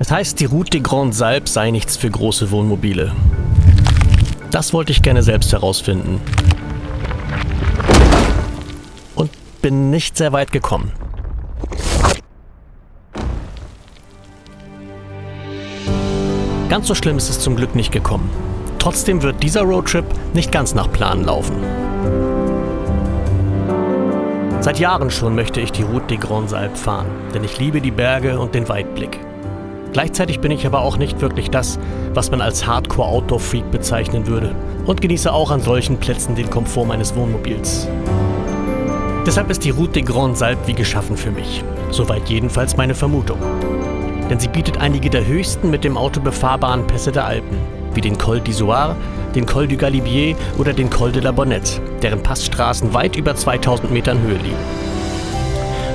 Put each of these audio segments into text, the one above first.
Es heißt, die Route des Grandes Alpes sei nichts für große Wohnmobile. Das wollte ich gerne selbst herausfinden. Und bin nicht sehr weit gekommen. Ganz so schlimm ist es zum Glück nicht gekommen. Trotzdem wird dieser Roadtrip nicht ganz nach Plan laufen. Seit Jahren schon möchte ich die Route des Grandes Alpes fahren, denn ich liebe die Berge und den Weitblick. Gleichzeitig bin ich aber auch nicht wirklich das, was man als Hardcore-Outdoor-Freak bezeichnen würde und genieße auch an solchen Plätzen den Komfort meines Wohnmobils. Deshalb ist die Route des Grandes Alpes wie geschaffen für mich, soweit jedenfalls meine Vermutung. Denn sie bietet einige der höchsten mit dem Auto befahrbaren Pässe der Alpen, wie den Col d'Izoard, den Col du Galibier oder den Col de la Bonnette, deren Passstraßen weit über 2000 Metern Höhe liegen.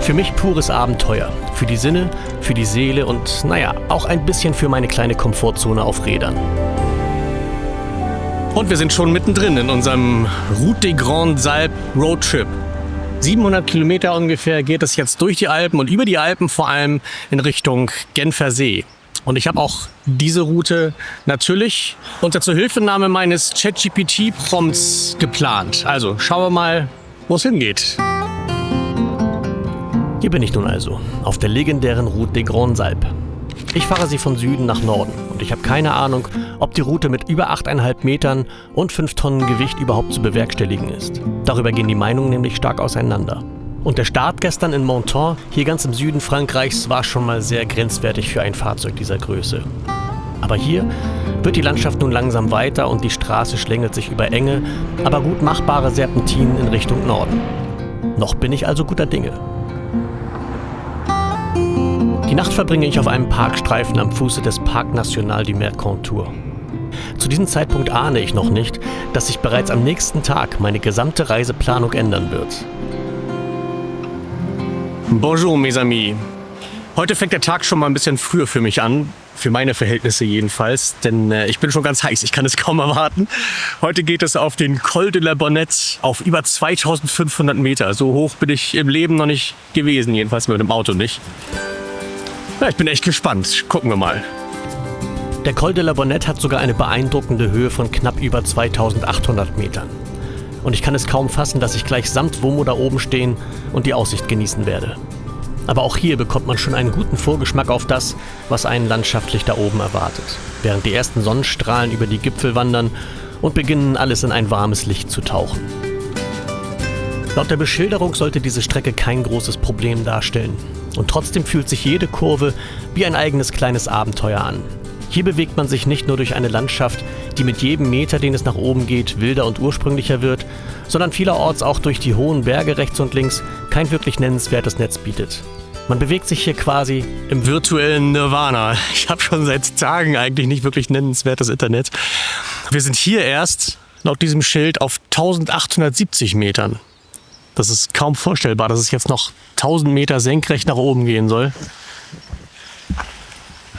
Für mich pures Abenteuer, für die Sinne, für die Seele und, auch ein bisschen für meine kleine Komfortzone auf Rädern. Und wir sind schon mittendrin in unserem Route des Grandes Alpes Roadtrip. 700 Kilometer ungefähr geht es jetzt durch die Alpen und über die Alpen vor allem in Richtung Genfer See. Und ich habe auch diese Route natürlich unter Zuhilfenahme meines ChatGPT-Prompts geplant. Also schauen wir mal, wo es hingeht. Hier bin ich nun also, auf der legendären Route des Grandes Alpes. Ich fahre sie von Süden nach Norden und ich habe keine Ahnung, ob die Route mit über 8,5 Metern und 5 Tonnen Gewicht überhaupt zu bewerkstelligen ist. Darüber gehen die Meinungen nämlich stark auseinander. Und der Start gestern in Monton, hier ganz im Süden Frankreichs, war schon mal sehr grenzwertig für ein Fahrzeug dieser Größe. Aber hier wird die Landschaft nun langsam weiter und die Straße schlängelt sich über enge, aber gut machbare Serpentinen in Richtung Norden. Noch bin ich also guter Dinge. Die Nacht verbringe ich auf einem Parkstreifen am Fuße des Parc National du Mercantour. Zu diesem Zeitpunkt ahne ich noch nicht, dass sich bereits am nächsten Tag meine gesamte Reiseplanung ändern wird. Bonjour, mes amis. Heute fängt der Tag schon mal ein bisschen früher für mich an, für meine Verhältnisse jedenfalls, denn ich bin schon ganz heiß, ich kann es kaum erwarten. Heute geht es auf den Col de la Bonnette auf über 2500 Meter. So hoch bin ich im Leben noch nicht gewesen, jedenfalls mit dem Auto nicht. Ja, ich bin echt gespannt. Gucken wir mal. Der Col de la Bonnette hat sogar eine beeindruckende Höhe von knapp über 2800 Metern. Und ich kann es kaum fassen, dass ich gleich samt Womo da oben stehen und die Aussicht genießen werde. Aber auch hier bekommt man schon einen guten Vorgeschmack auf das, was einen landschaftlich da oben erwartet, während die ersten Sonnenstrahlen über die Gipfel wandern und beginnen, alles in ein warmes Licht zu tauchen. Laut der Beschilderung sollte diese Strecke kein großes Problem darstellen. Und trotzdem fühlt sich jede Kurve wie ein eigenes kleines Abenteuer an. Hier bewegt man sich nicht nur durch eine Landschaft, die mit jedem Meter, den es nach oben geht, wilder und ursprünglicher wird, sondern vielerorts auch durch die hohen Berge rechts und links kein wirklich nennenswertes Netz bietet. Man bewegt sich hier quasi im virtuellen Nirvana. Ich habe schon seit Tagen eigentlich nicht wirklich nennenswertes Internet. Wir sind hier erst, laut diesem Schild, auf 1870 Metern. Das ist kaum vorstellbar, dass es jetzt noch 1000 Meter senkrecht nach oben gehen soll.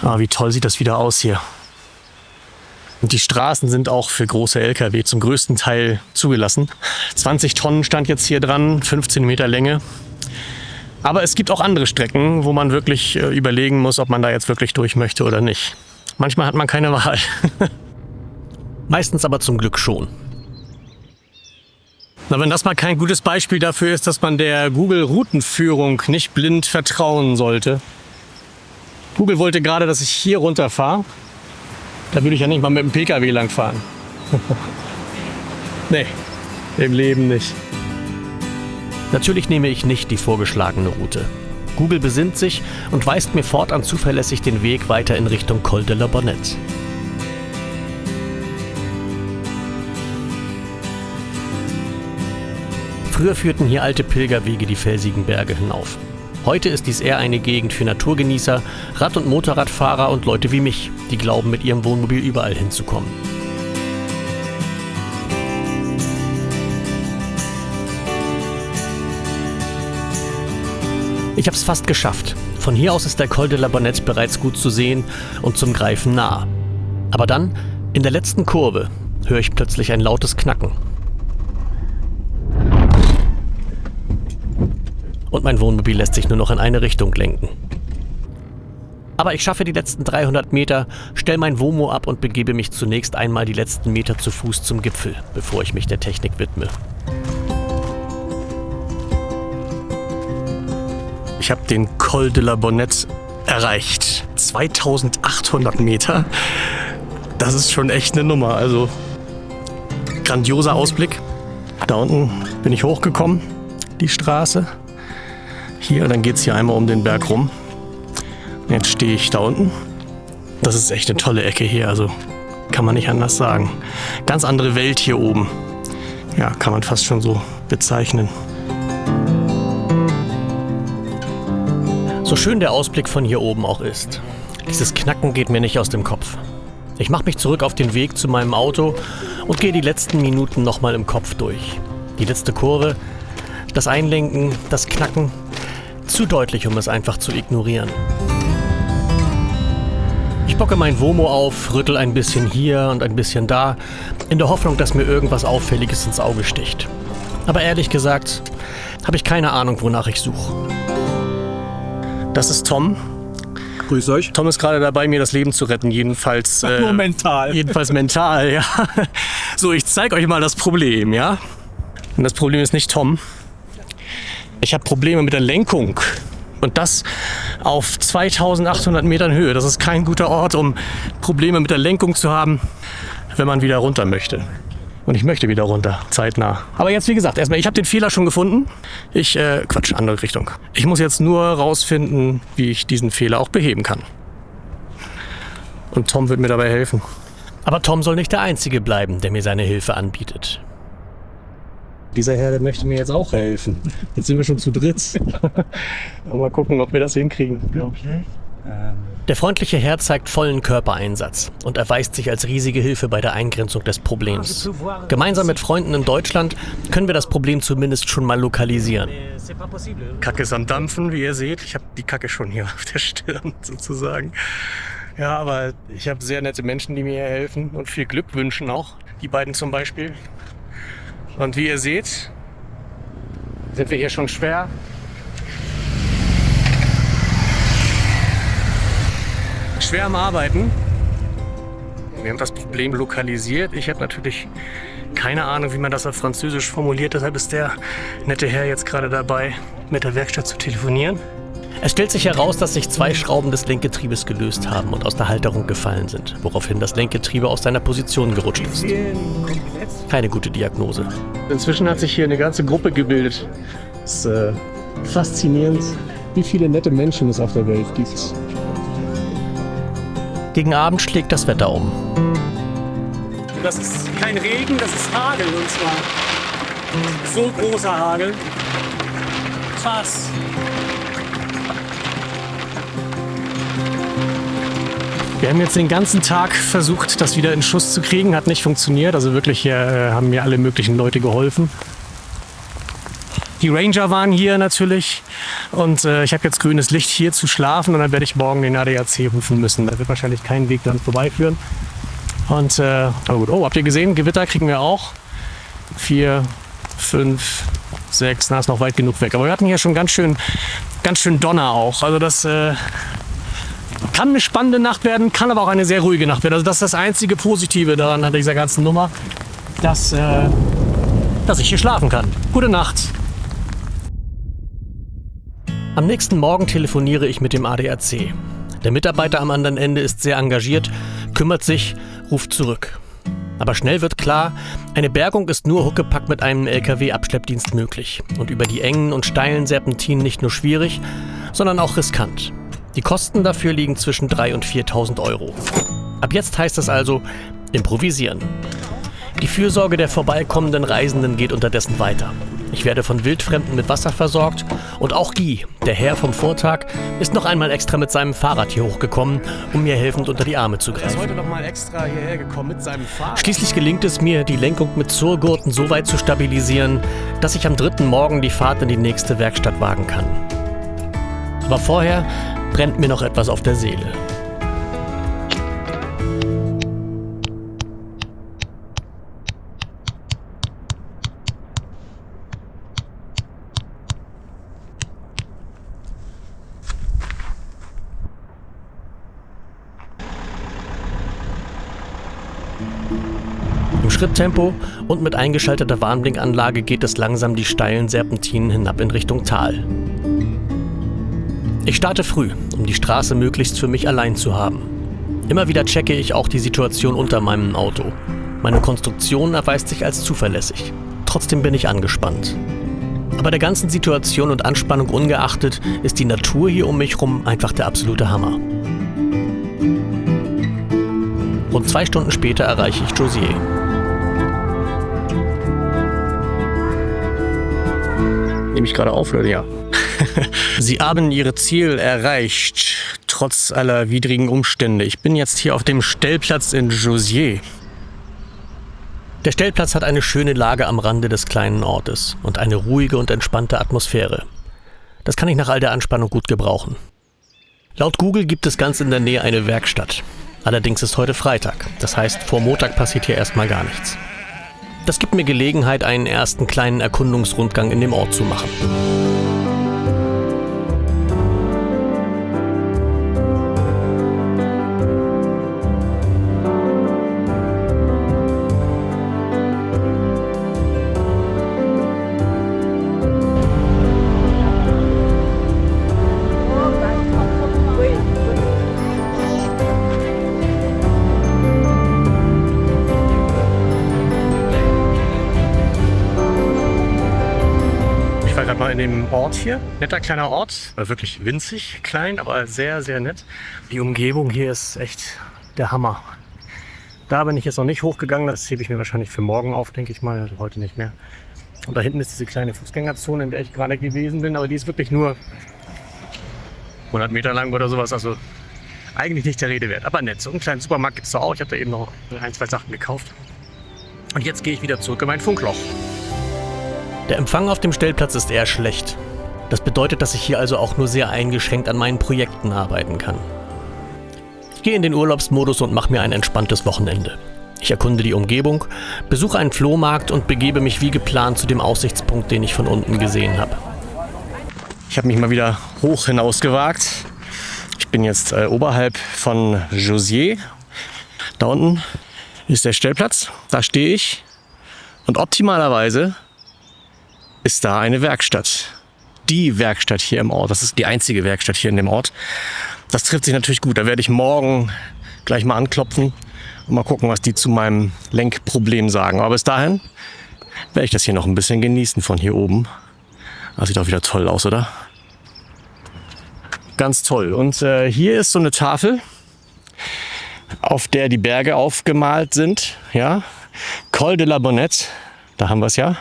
Ah, wie toll sieht das wieder aus hier. Und die Straßen sind auch für große LKW zum größten Teil zugelassen. 20 Tonnen stand jetzt hier dran, 15 Meter Länge. Aber es gibt auch andere Strecken, wo man wirklich überlegen muss, ob man da jetzt wirklich durch möchte oder nicht. Manchmal hat man keine Wahl. Meistens aber zum Glück schon. Na, wenn das mal kein gutes Beispiel dafür ist, dass man der Google-Routenführung nicht blind vertrauen sollte. Google wollte gerade, dass ich hier runterfahre. Da würde ich ja nicht mal mit dem PKW langfahren. Nee, im Leben nicht. Natürlich nehme ich nicht die vorgeschlagene Route. Google besinnt sich und weist mir fortan zuverlässig den Weg weiter in Richtung Col de la Bonnette. Früher führten hier alte Pilgerwege die felsigen Berge hinauf. Heute ist dies eher eine Gegend für Naturgenießer, Rad- und Motorradfahrer und Leute wie mich, die glauben, mit ihrem Wohnmobil überall hinzukommen. Ich habe es fast geschafft. Von hier aus ist der Col de la Bonnette bereits gut zu sehen und zum Greifen nah. Aber dann, in der letzten Kurve, höre ich plötzlich ein lautes Knacken. Und mein Wohnmobil lässt sich nur noch in eine Richtung lenken. Aber ich schaffe die letzten 300 Meter, stelle mein Womo ab und begebe mich zunächst einmal die letzten Meter zu Fuß zum Gipfel, bevor ich mich der Technik widme. Ich habe den Col de la Bonnette erreicht. 2800 Meter. Das ist schon echt eine Nummer. Also grandioser Ausblick. Da unten bin ich hochgekommen, die Straße. Hier, dann geht es hier einmal um den Berg rum. Jetzt stehe ich da unten. Das ist echt eine tolle Ecke hier, also kann man nicht anders sagen. Ganz andere Welt hier oben. Ja, kann man fast schon so bezeichnen. So schön der Ausblick von hier oben auch ist, dieses Knacken geht mir nicht aus dem Kopf. Ich mache mich zurück auf den Weg zu meinem Auto und gehe die letzten Minuten nochmal im Kopf durch. Die letzte Kurve, das Einlenken, das Knacken. Zu deutlich, um es einfach zu ignorieren. Ich bocke mein Womo auf, rüttel ein bisschen hier und ein bisschen da, in der Hoffnung, dass mir irgendwas Auffälliges ins Auge sticht. Aber ehrlich gesagt, habe ich keine Ahnung, wonach ich suche. Das ist Tom. Grüß euch. Tom ist gerade dabei, mir das Leben zu retten, jedenfalls... nur mental. Jedenfalls mental, ja. So, ich zeige euch mal das Problem, ja. Und das Problem ist nicht Tom. Ich habe Probleme mit der Lenkung. Und das auf 2800 Metern Höhe. Das ist kein guter Ort, um Probleme mit der Lenkung zu haben, wenn man wieder runter möchte. Und ich möchte wieder runter, zeitnah. Aber jetzt, wie gesagt, erstmal, ich habe den Fehler schon gefunden. Andere Richtung. Ich muss jetzt nur rausfinden, wie ich diesen Fehler auch beheben kann. Und Tom wird mir dabei helfen. Aber Tom soll nicht der Einzige bleiben, der mir seine Hilfe anbietet. Dieser Herr, der möchte mir jetzt auch helfen. Jetzt sind wir schon zu dritt. Mal gucken, ob wir das hinkriegen. Okay. Der freundliche Herr zeigt vollen Körpereinsatz und erweist sich als riesige Hilfe bei der Eingrenzung des Problems. Gemeinsam mit Freunden in Deutschland können wir das Problem zumindest schon mal lokalisieren. Kacke ist am Dampfen, wie ihr seht. Ich habe die Kacke schon hier auf der Stirn sozusagen. Ja, aber ich habe sehr nette Menschen, die mir hier helfen und viel Glück wünschen auch. Die beiden zum Beispiel. Und wie ihr seht, sind wir hier schon schwer. Schwer am Arbeiten. Wir haben das Problem lokalisiert. Ich habe natürlich keine Ahnung, wie man das auf Französisch formuliert. Deshalb ist der nette Herr jetzt gerade dabei, mit der Werkstatt zu telefonieren. Es stellt sich heraus, dass sich 2 Schrauben des Lenkgetriebes gelöst haben und aus der Halterung gefallen sind, woraufhin das Lenkgetriebe aus seiner Position gerutscht ist. Keine gute Diagnose. Inzwischen hat sich hier eine ganze Gruppe gebildet. Es ist faszinierend, wie viele nette Menschen es auf der Welt gibt. Gegen Abend schlägt das Wetter um. Das ist kein Regen, das ist Hagel, und zwar so großer Hagel. Krass. Wir haben jetzt den ganzen Tag versucht, das wieder in Schuss zu kriegen. Hat nicht funktioniert. Also wirklich haben mir alle möglichen Leute geholfen. Die Ranger waren hier natürlich. Und ich habe jetzt grünes Licht, hier zu schlafen. Und dann werde ich morgen den ADAC rufen müssen. Da wird wahrscheinlich kein Weg dran vorbeiführen. Und aber gut. Oh, habt ihr gesehen? Gewitter kriegen wir auch. 4, 5, 6. Na, ist noch weit genug weg. Aber wir hatten hier schon ganz schön Donner auch. Also das... kann eine spannende Nacht werden, kann aber auch eine sehr ruhige Nacht werden. Also das ist das einzige Positive daran an dieser ganzen Nummer, dass ich hier schlafen kann. Gute Nacht. Am nächsten Morgen telefoniere ich mit dem ADAC. Der Mitarbeiter am anderen Ende ist sehr engagiert, kümmert sich, ruft zurück. Aber schnell wird klar, eine Bergung ist nur huckepack mit einem LKW-Abschleppdienst möglich. Und über die engen und steilen Serpentinen nicht nur schwierig, sondern auch riskant. Die Kosten dafür liegen zwischen 3.000 und 4.000 Euro. Ab jetzt heißt es also improvisieren. Die Fürsorge der vorbeikommenden Reisenden geht unterdessen weiter. Ich werde von Wildfremden mit Wasser versorgt und auch Guy, der Herr vom Vortag, ist noch einmal extra mit seinem Fahrrad hier hochgekommen, um mir helfend unter die Arme zu greifen. Er ist heute noch mal extra hierher gekommen mit seinem Fahrrad. Schließlich gelingt es mir, die Lenkung mit Zurgurten so weit zu stabilisieren, dass ich am 3. Morgen die Fahrt in die nächste Werkstatt wagen kann. Aber vorher brennt mir noch etwas auf der Seele. Im Schritttempo und mit eingeschalteter Warnblinkanlage geht es langsam die steilen Serpentinen hinab in Richtung Tal. Ich starte früh, um die Straße möglichst für mich allein zu haben. Immer wieder checke ich auch die Situation unter meinem Auto. Meine Konstruktion erweist sich als zuverlässig. Trotzdem bin ich angespannt. Aber der ganzen Situation und Anspannung ungeachtet ist die Natur hier um mich herum einfach der absolute Hammer. Rund 2 Stunden später erreiche ich Josier. Nehme ich gerade auf, oder? Ja. Sie haben ihr Ziel erreicht, trotz aller widrigen Umstände. Ich bin jetzt hier auf dem Stellplatz in Josier. Der Stellplatz hat eine schöne Lage am Rande des kleinen Ortes und eine ruhige und entspannte Atmosphäre. Das kann ich nach all der Anspannung gut gebrauchen. Laut Google gibt es ganz in der Nähe eine Werkstatt. Allerdings ist heute Freitag, das heißt, vor Montag passiert hier erstmal gar nichts. Das gibt mir Gelegenheit, einen ersten kleinen Erkundungsrundgang in dem Ort zu machen. Mal in dem Ort hier. Netter kleiner Ort. Wirklich winzig, klein, aber sehr, sehr nett. Die Umgebung hier ist echt der Hammer. Da bin ich jetzt noch nicht hochgegangen. Das hebe ich mir wahrscheinlich für morgen auf, denke ich mal. Also heute nicht mehr. Und da hinten ist diese kleine Fußgängerzone, in der ich gerade gewesen bin. Aber die ist wirklich nur 100 Meter lang oder sowas. Also eigentlich nicht der Rede wert. Aber nett. So einen kleinen Supermarkt gibt es da auch. Ich habe da eben noch 1, 2 Sachen gekauft. Und jetzt gehe ich wieder zurück in mein Funkloch. Der Empfang auf dem Stellplatz ist eher schlecht. Das bedeutet, dass ich hier also auch nur sehr eingeschränkt an meinen Projekten arbeiten kann. Ich gehe in den Urlaubsmodus und mache mir ein entspanntes Wochenende. Ich erkunde die Umgebung, besuche einen Flohmarkt und begebe mich wie geplant zu dem Aussichtspunkt, den ich von unten gesehen habe. Ich habe mich mal wieder hoch hinausgewagt. Ich bin jetzt oberhalb von Josier. Da unten ist der Stellplatz, da stehe ich. Und optimalerweise ist da eine Werkstatt. Die Werkstatt hier im Ort. Das ist die einzige Werkstatt hier in dem Ort. Das trifft sich natürlich gut. Da werde ich morgen gleich mal anklopfen und mal gucken, was die zu meinem Lenkproblem sagen. Aber bis dahin werde ich das hier noch ein bisschen genießen von hier oben. Das sieht auch wieder toll aus, oder? Ganz toll. Und hier ist so eine Tafel, auf der die Berge aufgemalt sind. Ja? Col de la Bonnette, da haben wir es ja.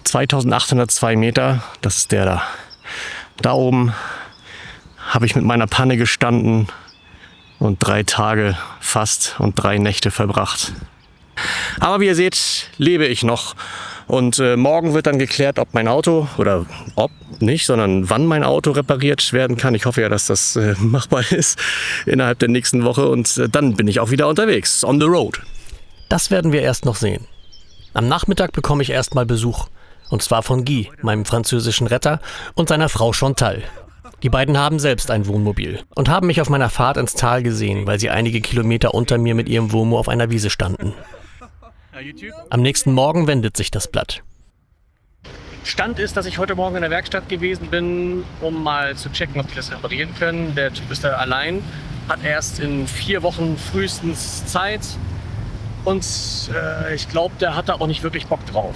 2802 Meter, das ist der da. Da oben habe ich mit meiner Panne gestanden und 3 Tage fast und 3 Nächte verbracht. Aber wie ihr seht, lebe ich noch. Und morgen wird dann geklärt, ob mein Auto, oder ob nicht, sondern wann mein Auto repariert werden kann. Ich hoffe ja, dass das machbar ist innerhalb der nächsten Woche. Und dann bin ich auch wieder unterwegs, on the road. Das werden wir erst noch sehen. Am Nachmittag bekomme ich erstmal Besuch. Und zwar von Guy, meinem französischen Retter, und seiner Frau Chantal. Die beiden haben selbst ein Wohnmobil und haben mich auf meiner Fahrt ins Tal gesehen, weil sie einige Kilometer unter mir mit ihrem Womo auf einer Wiese standen. Am nächsten Morgen wendet sich das Blatt. Stand ist, dass ich heute Morgen in der Werkstatt gewesen bin, um mal zu checken, ob die das reparieren können. Der Typ ist da allein, hat erst in 4 Wochen frühestens Zeit und ich glaube, der hat da auch nicht wirklich Bock drauf.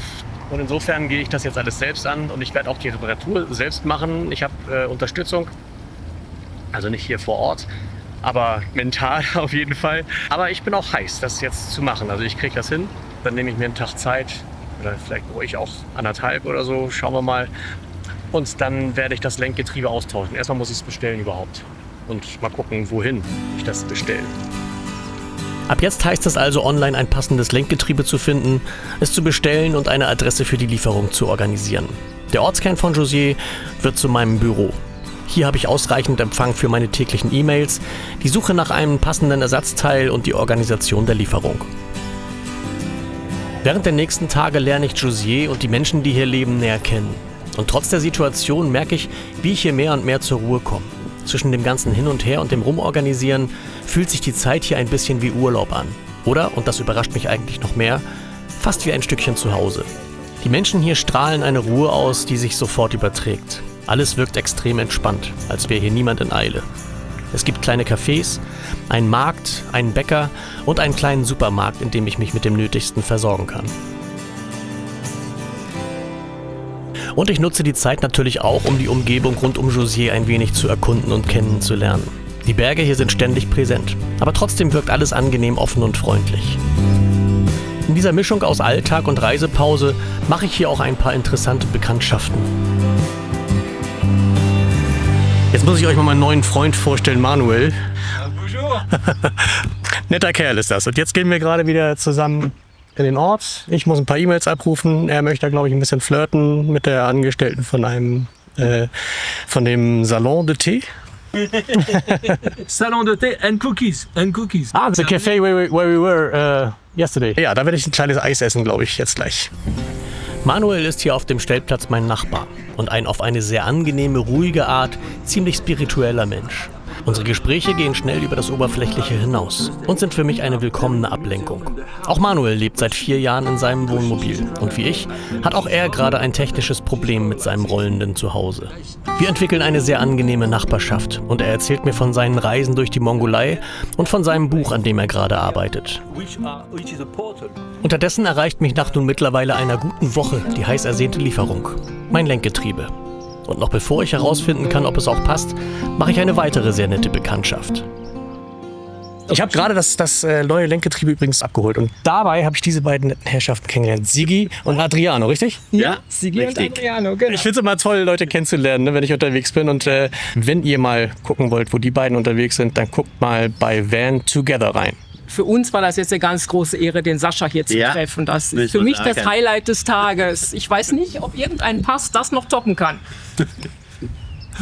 Und insofern gehe ich das jetzt alles selbst an und ich werde auch die Reparatur selbst machen. Ich habe Unterstützung, also nicht hier vor Ort, aber mental auf jeden Fall. Aber ich bin auch heiß, das jetzt zu machen. Also ich kriege das hin, dann nehme ich mir einen Tag Zeit oder vielleicht ruhig auch 1,5 oder so, schauen wir mal. Und dann werde ich das Lenkgetriebe austauschen. Erstmal muss ich es bestellen überhaupt und mal gucken, wohin ich das bestelle. Ab jetzt heißt es also, online ein passendes Lenkgetriebe zu finden, es zu bestellen und eine Adresse für die Lieferung zu organisieren. Der Ortskern von Josier wird zu meinem Büro. Hier habe ich ausreichend Empfang für meine täglichen E-Mails, die Suche nach einem passenden Ersatzteil und die Organisation der Lieferung. Während der nächsten Tage lerne ich Josier und die Menschen, die hier leben, näher kennen. Und trotz der Situation merke ich, wie ich hier mehr und mehr zur Ruhe komme. Zwischen dem ganzen Hin und Her und dem Rumorganisieren fühlt sich die Zeit hier ein bisschen wie Urlaub an. Oder, und das überrascht mich eigentlich noch mehr, fast wie ein Stückchen zu Hause. Die Menschen hier strahlen eine Ruhe aus, die sich sofort überträgt. Alles wirkt extrem entspannt, als wäre hier niemand in Eile. Es gibt kleine Cafés, einen Markt, einen Bäcker und einen kleinen Supermarkt, in dem ich mich mit dem Nötigsten versorgen kann. Und ich nutze die Zeit natürlich auch, um die Umgebung rund um Josier ein wenig zu erkunden und kennenzulernen. Die Berge hier sind ständig präsent, aber trotzdem wirkt alles angenehm offen und freundlich. In dieser Mischung aus Alltag und Reisepause mache ich hier auch ein paar interessante Bekanntschaften. Jetzt muss ich euch mal meinen neuen Freund vorstellen, Manuel. Bonjour. Netter Kerl ist das. Und jetzt gehen wir gerade wieder zusammen in den Ort. Ich muss ein paar E-Mails abrufen. Er möchte, glaube ich, ein bisschen flirten mit der Angestellten von dem Salon de Thé. Salon de thé and cookies. Ah, the cafe where we were yesterday. Ja, da werde ich ein kleines Eis essen, glaube ich, jetzt gleich. Manuel ist hier auf dem Stellplatz mein Nachbar und ein auf eine sehr angenehme, ruhige Art ziemlich spiritueller Mensch. Unsere Gespräche gehen schnell über das Oberflächliche hinaus und sind für mich eine willkommene Ablenkung. Auch Manuel lebt seit 4 Jahren in seinem Wohnmobil und wie ich, hat auch er gerade ein technisches Problem mit seinem rollenden Zuhause. Wir entwickeln eine sehr angenehme Nachbarschaft und er erzählt mir von seinen Reisen durch die Mongolei und von seinem Buch, an dem er gerade arbeitet. Unterdessen erreicht mich nach nun mittlerweile einer guten Woche die heiß ersehnte Lieferung. Mein Lenkgetriebe. Und noch bevor ich herausfinden kann, ob es auch passt, mache ich eine weitere sehr nette Bekanntschaft. Ich habe gerade das neue Lenkgetriebe übrigens abgeholt und dabei habe ich diese beiden netten Herrschaften kennengelernt. Sigi und Adriano, richtig? Ja, Sigi und Adriano, genau. Ich finde es immer toll, Leute kennenzulernen, ne, wenn ich unterwegs bin. Und wenn ihr mal gucken wollt, wo die beiden unterwegs sind, dann guckt mal bei Van Together rein. Für uns war das jetzt eine ganz große Ehre, den Sascha hier zu treffen. Das ist für mich das Highlight des Tages. Ich weiß nicht, ob irgendein Pass das noch toppen kann.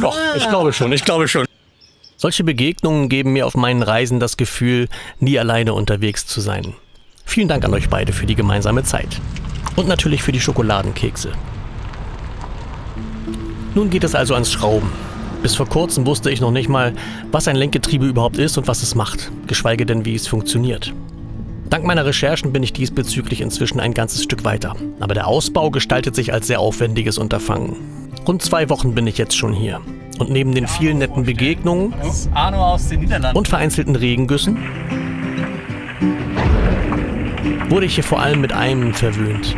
Doch, ich glaube schon. Solche Begegnungen geben mir auf meinen Reisen das Gefühl, nie alleine unterwegs zu sein. Vielen Dank an euch beide für die gemeinsame Zeit. Und natürlich für die Schokoladenkekse. Nun geht es also ans Schrauben. Bis vor kurzem wusste ich noch nicht mal, was ein Lenkgetriebe überhaupt ist und was es macht, geschweige denn, wie es funktioniert. Dank meiner Recherchen bin ich diesbezüglich inzwischen ein ganzes Stück weiter. Aber der Ausbau gestaltet sich als sehr aufwendiges Unterfangen. Rund 2 Wochen bin ich jetzt schon hier. Und neben den vielen netten Begegnungen und vereinzelten Regengüssen wurde ich hier vor allem mit einem verwöhnt.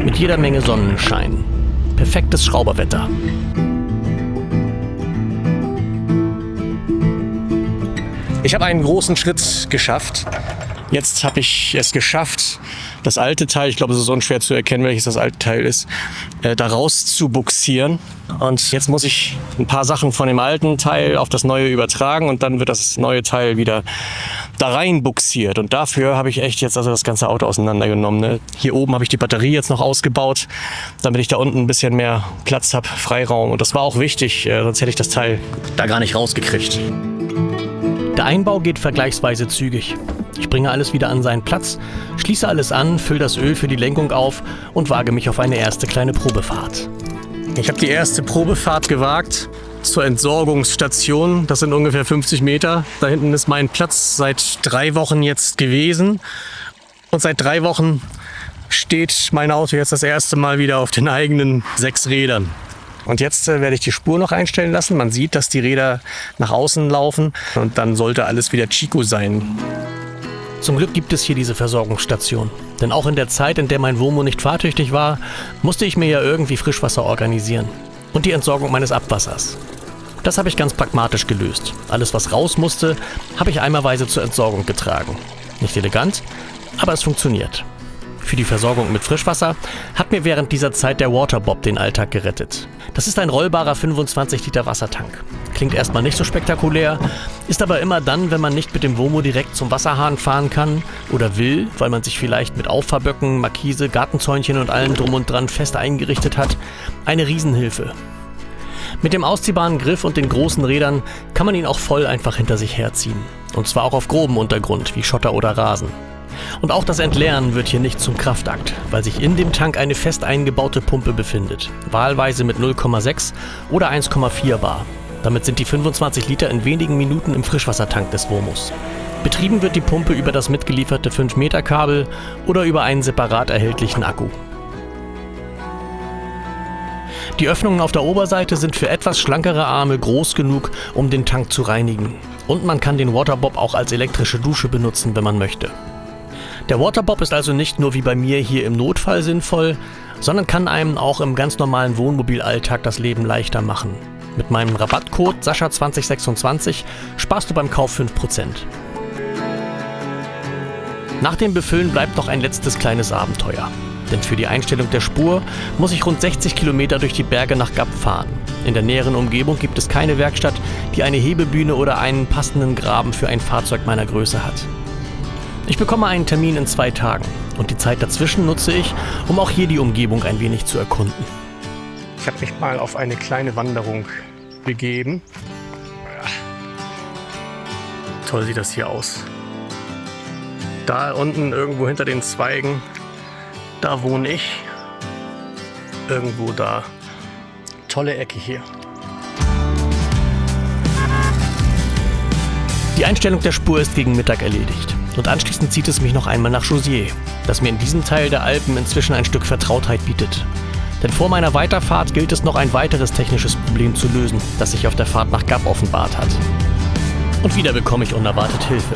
Mit jeder Menge Sonnenschein. Perfektes Schrauberwetter. Ich habe einen großen Schritt geschafft. Jetzt habe ich es geschafft, das alte Teil, ich glaube, es ist unschwer zu erkennen, welches das alte Teil ist, da raus zu bugsieren. Und jetzt muss ich ein paar Sachen von dem alten Teil auf das neue übertragen und dann wird das neue Teil wieder da rein bugsiert. Und dafür habe ich echt jetzt also das ganze Auto auseinandergenommen. Ne? Hier oben habe ich die Batterie jetzt noch ausgebaut, damit ich da unten ein bisschen mehr Platz habe, Freiraum. Und das war auch wichtig, sonst hätte ich das Teil da gar nicht rausgekriegt. Der Einbau geht vergleichsweise zügig. Ich bringe alles wieder an seinen Platz, schließe alles an, fülle das Öl für die Lenkung auf und wage mich auf eine erste kleine Probefahrt. Ich habe die erste Probefahrt gewagt zur Entsorgungsstation. Das sind ungefähr 50 Meter. Da hinten ist mein Platz seit 3 Wochen jetzt gewesen. Und seit 3 Wochen steht mein Auto jetzt das erste Mal wieder auf den eigenen 6 Rädern. Und jetzt werde ich die Spur noch einstellen lassen. Man sieht, dass die Räder nach außen laufen und dann sollte alles wieder Chico sein. Zum Glück gibt es hier diese Versorgungsstation. Denn auch in der Zeit, in der mein Womo nicht fahrtüchtig war, musste ich mir ja irgendwie Frischwasser organisieren. Und die Entsorgung meines Abwassers. Das habe ich ganz pragmatisch gelöst. Alles, was raus musste, habe ich eimerweise zur Entsorgung getragen. Nicht elegant, aber es funktioniert. Für die Versorgung mit Frischwasser hat mir während dieser Zeit der Waterbob den Alltag gerettet. Das ist ein rollbarer 25 Liter Wassertank. Klingt erstmal nicht so spektakulär, ist aber immer dann, wenn man nicht mit dem Womo direkt zum Wasserhahn fahren kann oder will, weil man sich vielleicht mit Auffahrböcken, Markise, Gartenzäunchen und allem drum und dran fest eingerichtet hat, eine Riesenhilfe. Mit dem ausziehbaren Griff und den großen Rädern kann man ihn auch voll einfach hinter sich herziehen. Und zwar auch auf grobem Untergrund, wie Schotter oder Rasen. Und auch das Entleeren wird hier nicht zum Kraftakt, weil sich in dem Tank eine fest eingebaute Pumpe befindet, wahlweise mit 0,6 oder 1,4 bar. Damit sind die 25 Liter in wenigen Minuten im Frischwassertank des Womos. Betrieben wird die Pumpe über das mitgelieferte 5-Meter-Kabel oder über einen separat erhältlichen Akku. Die Öffnungen auf der Oberseite sind für etwas schlankere Arme groß genug, um den Tank zu reinigen. Und man kann den Waterbob auch als elektrische Dusche benutzen, wenn man möchte. Der Waterbob ist also nicht nur wie bei mir hier im Notfall sinnvoll, sondern kann einem auch im ganz normalen Wohnmobilalltag das Leben leichter machen. Mit meinem Rabattcode Sascha2026 sparst du beim Kauf 5%. Nach dem Befüllen bleibt noch ein letztes kleines Abenteuer. Denn für die Einstellung der Spur muss ich rund 60 Kilometer durch die Berge nach Gap fahren. In der näheren Umgebung gibt es keine Werkstatt, die eine Hebebühne oder einen passenden Graben für ein Fahrzeug meiner Größe hat. Ich bekomme einen Termin in 2 Tagen und die Zeit dazwischen nutze ich, um auch hier die Umgebung ein wenig zu erkunden. Ich habe mich mal auf eine kleine Wanderung begeben. Toll sieht das hier aus. Da unten irgendwo hinter den Zweigen, da wohne ich. Irgendwo da. Tolle Ecke hier. Die Einstellung der Spur ist gegen Mittag erledigt. Und anschließend zieht es mich noch einmal nach Jauziers, das mir in diesem Teil der Alpen inzwischen ein Stück Vertrautheit bietet. Denn vor meiner Weiterfahrt gilt es noch ein weiteres technisches Problem zu lösen, das sich auf der Fahrt nach Gap offenbart hat. Und wieder bekomme ich unerwartet Hilfe.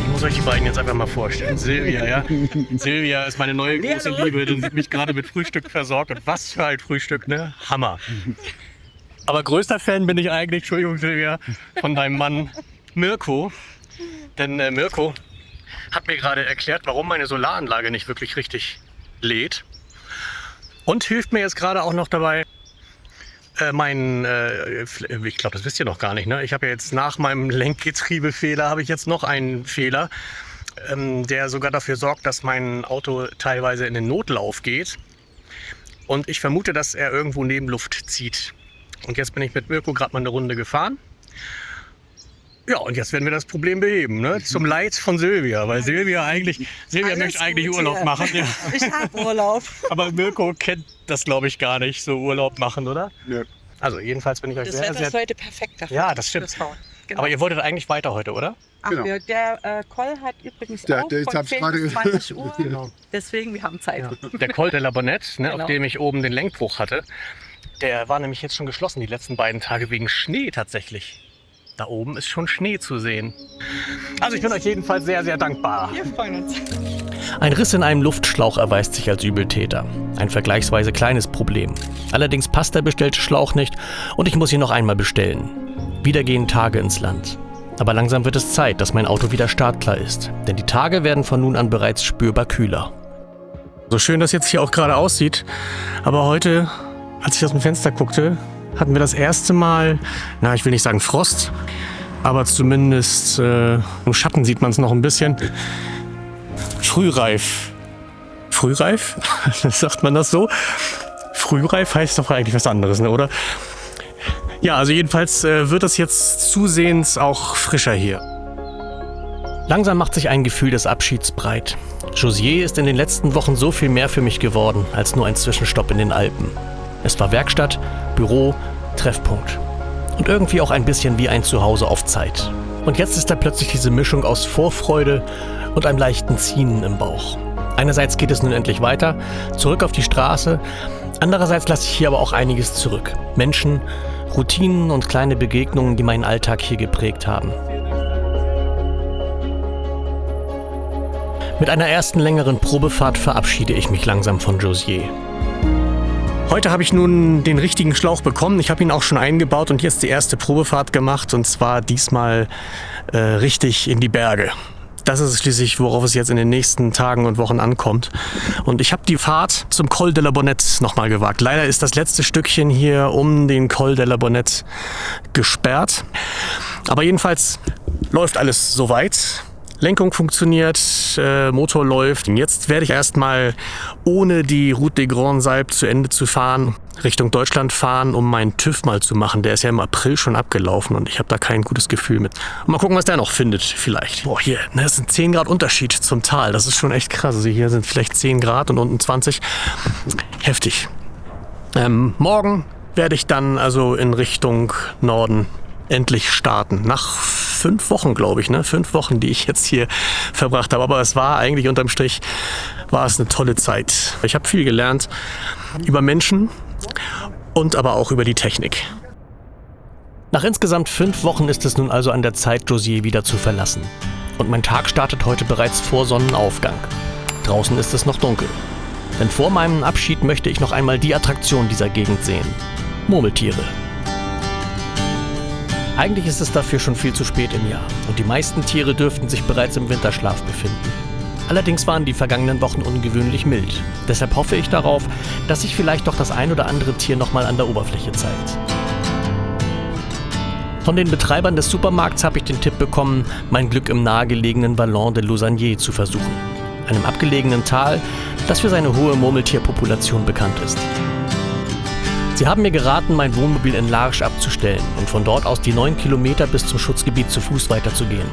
Ich muss euch die beiden jetzt einfach mal vorstellen. Silvia, ja. Silvia ist meine neue große Liebe, die hat mich gerade mit Frühstück versorgt. Und was für ein Frühstück, ne? Hammer. Aber größter Fan bin ich eigentlich, Entschuldigung Silvia, von deinem Mann Mirko. Denn Mirko hat mir gerade erklärt, warum meine Solaranlage nicht wirklich richtig lädt. Und hilft mir jetzt gerade auch noch dabei, ich glaube, das wisst ihr noch gar nicht, ne? Ich habe ja jetzt nach meinem Lenkgetriebefehler, habe ich jetzt noch einen Fehler, der sogar dafür sorgt, dass mein Auto teilweise in den Notlauf geht. Und ich vermute, dass er irgendwo Nebenluft zieht. Und jetzt bin ich mit Mirko gerade mal eine Runde gefahren. Ja, und jetzt werden wir das Problem beheben, ne? Zum Leid von Silvia, weil Silvia möchte eigentlich Urlaub machen. Ja. Ich habe Urlaub. Aber Mirko kennt das, glaube ich, gar nicht, so Urlaub machen, oder? Ja. Also jedenfalls bin ich euch das sehr, Wetter ist heute perfekt dafür. Ja, das stimmt. Genau. Aber ihr wolltet eigentlich weiter heute, oder? Genau. Der Col hat übrigens auch von 10 bis 20 Uhr. Genau. Deswegen, wir haben Zeit. Ja. Der Col de la Bonnette, ne, genau, auf dem ich oben den Lenkbruch hatte, der war nämlich jetzt schon geschlossen die letzten beiden Tage wegen Schnee tatsächlich. Da oben ist schon Schnee zu sehen. Also ich bin euch jedenfalls sehr, sehr dankbar. Wir freuen uns. Ein Riss in einem Luftschlauch erweist sich als Übeltäter. Ein vergleichsweise kleines Problem. Allerdings passt der bestellte Schlauch nicht und ich muss ihn noch einmal bestellen. Wieder gehen Tage ins Land. Aber langsam wird es Zeit, dass mein Auto wieder startklar ist. Denn die Tage werden von nun an bereits spürbar kühler. So schön das jetzt hier auch gerade aussieht, aber heute, als ich aus dem Fenster guckte, hatten wir das erste Mal, ich will nicht sagen Frost, aber zumindest im Schatten sieht man es noch ein bisschen. Frühreif. Frühreif? Sagt man das so? Frühreif heißt doch eigentlich was anderes, ne, oder? Ja, also jedenfalls wird es jetzt zusehends auch frischer hier. Langsam macht sich ein Gefühl des Abschieds breit. Jauziers ist in den letzten Wochen so viel mehr für mich geworden, als nur ein Zwischenstopp in den Alpen. Es war Werkstatt, Büro, Treffpunkt. Und irgendwie auch ein bisschen wie ein Zuhause auf Zeit. Und jetzt ist da plötzlich diese Mischung aus Vorfreude und einem leichten Ziehen im Bauch. Einerseits geht es nun endlich weiter, zurück auf die Straße. Andererseits lasse ich hier aber auch einiges zurück. Menschen, Routinen und kleine Begegnungen, die meinen Alltag hier geprägt haben. Mit einer ersten längeren Probefahrt verabschiede ich mich langsam von Jauziers. Heute habe ich nun den richtigen Schlauch bekommen. Ich habe ihn auch schon eingebaut und jetzt die erste Probefahrt gemacht. Und zwar diesmal richtig in die Berge. Das ist schließlich, worauf es jetzt in den nächsten Tagen und Wochen ankommt. Und ich habe die Fahrt zum Col de la Bonnette nochmal gewagt. Leider ist das letzte Stückchen hier um den Col de la Bonnette gesperrt. Aber jedenfalls läuft alles soweit. Lenkung funktioniert, Motor läuft. Jetzt werde ich erstmal, ohne die Route des Grands Alpes zu Ende zu fahren, Richtung Deutschland fahren, um meinen TÜV mal zu machen. Der ist ja im April schon abgelaufen und ich habe da kein gutes Gefühl mit. Und mal gucken, was der noch findet vielleicht. Boah, hier, das sind 10 Grad Unterschied zum Tal. Das ist schon echt krass. Also hier sind vielleicht 10 Grad und unten 20. Heftig. Morgen werde ich dann also in Richtung Norden endlich starten. Nach 5 Wochen, glaube ich, 5 Wochen, die ich jetzt hier verbracht habe. Aber es war eigentlich unterm Strich, war es eine tolle Zeit. Ich habe viel gelernt über Menschen und aber auch über die Technik. Nach insgesamt 5 Wochen ist es nun also an der Zeit, Josier wieder zu verlassen. Und mein Tag startet heute bereits vor Sonnenaufgang. Draußen ist es noch dunkel. Denn vor meinem Abschied möchte ich noch einmal die Attraktion dieser Gegend sehen. Murmeltiere. Eigentlich ist es dafür schon viel zu spät im Jahr und die meisten Tiere dürften sich bereits im Winterschlaf befinden. Allerdings waren die vergangenen Wochen ungewöhnlich mild. Deshalb hoffe ich darauf, dass sich vielleicht doch das ein oder andere Tier nochmal an der Oberfläche zeigt. Von den Betreibern des Supermarkts habe ich den Tipp bekommen, mein Glück im nahegelegenen Vallon de Lausannier zu versuchen. Einem abgelegenen Tal, das für seine hohe Murmeltierpopulation bekannt ist. Sie haben mir geraten, mein Wohnmobil in Larches abzustellen und von dort aus die 9 Kilometer bis zum Schutzgebiet zu Fuß weiterzugehen.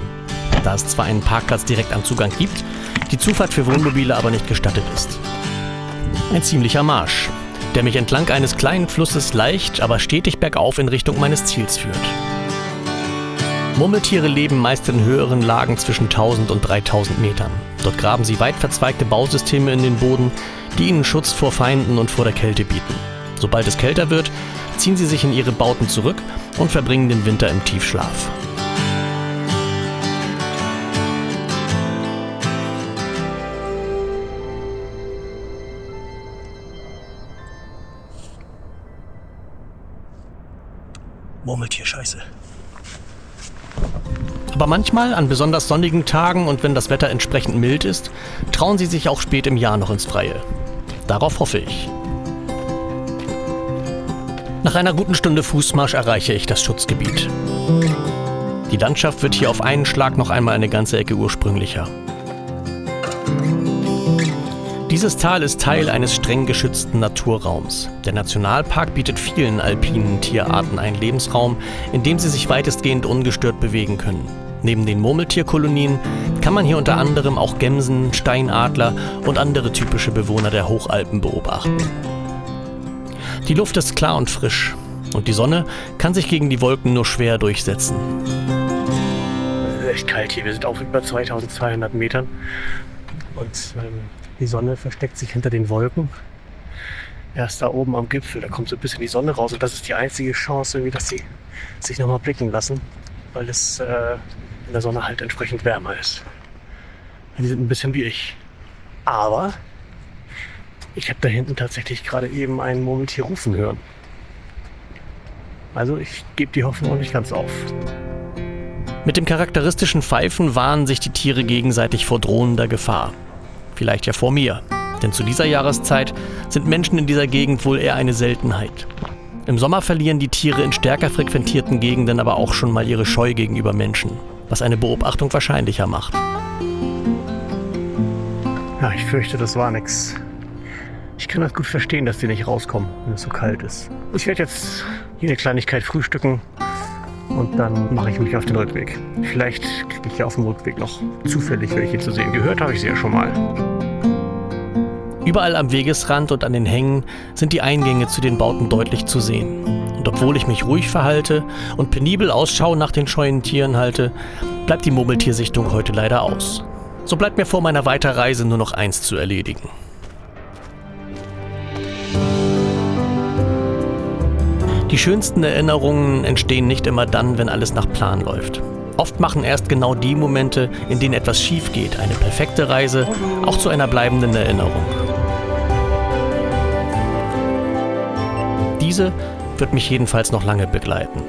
Da es zwar einen Parkplatz direkt am Zugang gibt, die Zufahrt für Wohnmobile aber nicht gestattet ist. Ein ziemlicher Marsch, der mich entlang eines kleinen Flusses leicht, aber stetig bergauf in Richtung meines Ziels führt. Murmeltiere leben meist in höheren Lagen zwischen 1000 und 3000 Metern. Dort graben sie weit verzweigte Bausysteme in den Boden, die ihnen Schutz vor Feinden und vor der Kälte bieten. Sobald es kälter wird, ziehen sie sich in ihre Bauten zurück und verbringen den Winter im Tiefschlaf. Murmeltierscheiße. Aber manchmal, an besonders sonnigen Tagen und wenn das Wetter entsprechend mild ist, trauen sie sich auch spät im Jahr noch ins Freie. Darauf hoffe ich. Nach einer guten Stunde Fußmarsch erreiche ich das Schutzgebiet. Die Landschaft wird hier auf einen Schlag noch einmal eine ganze Ecke ursprünglicher. Dieses Tal ist Teil eines streng geschützten Naturraums. Der Nationalpark bietet vielen alpinen Tierarten einen Lebensraum, in dem sie sich weitestgehend ungestört bewegen können. Neben den Murmeltierkolonien kann man hier unter anderem auch Gämsen, Steinadler und andere typische Bewohner der Hochalpen beobachten. Die Luft ist klar und frisch und die Sonne kann sich gegen die Wolken nur schwer durchsetzen. Es ist echt kalt hier, wir sind auf über 2200 Metern und die Sonne versteckt sich hinter den Wolken. Erst da oben am Gipfel, da kommt so ein bisschen die Sonne raus und das ist die einzige Chance, irgendwie, dass sie sich nochmal blicken lassen, weil es in der Sonne halt entsprechend wärmer ist. Die sind ein bisschen wie ich. Aber ich habe da hinten tatsächlich gerade eben ein Murmeltier rufen hören. Also ich gebe die Hoffnung auch nicht ganz auf. Mit dem charakteristischen Pfeifen warnen sich die Tiere gegenseitig vor drohender Gefahr. Vielleicht ja vor mir, denn zu dieser Jahreszeit sind Menschen in dieser Gegend wohl eher eine Seltenheit. Im Sommer verlieren die Tiere in stärker frequentierten Gegenden aber auch schon mal ihre Scheu gegenüber Menschen, was eine Beobachtung wahrscheinlicher macht. Ja, ich fürchte, das war nix. Ich kann das gut verstehen, dass die nicht rauskommen, wenn es so kalt ist. Ich werde jetzt hier eine Kleinigkeit frühstücken und dann mache ich mich auf den Rückweg. Vielleicht kriege ich ja auf dem Rückweg noch zufällig welche zu sehen. Gehört habe ich sie ja schon mal. Überall am Wegesrand und an den Hängen sind die Eingänge zu den Bauten deutlich zu sehen. Und obwohl ich mich ruhig verhalte und penibel Ausschau nach den scheuen Tieren halte, bleibt die Murmeltiersichtung heute leider aus. So bleibt mir vor meiner Weiterreise nur noch eins zu erledigen. Die schönsten Erinnerungen entstehen nicht immer dann, wenn alles nach Plan läuft. Oft machen erst genau die Momente, in denen etwas schief geht, eine perfekte Reise, auch zu einer bleibenden Erinnerung. Diese wird mich jedenfalls noch lange begleiten.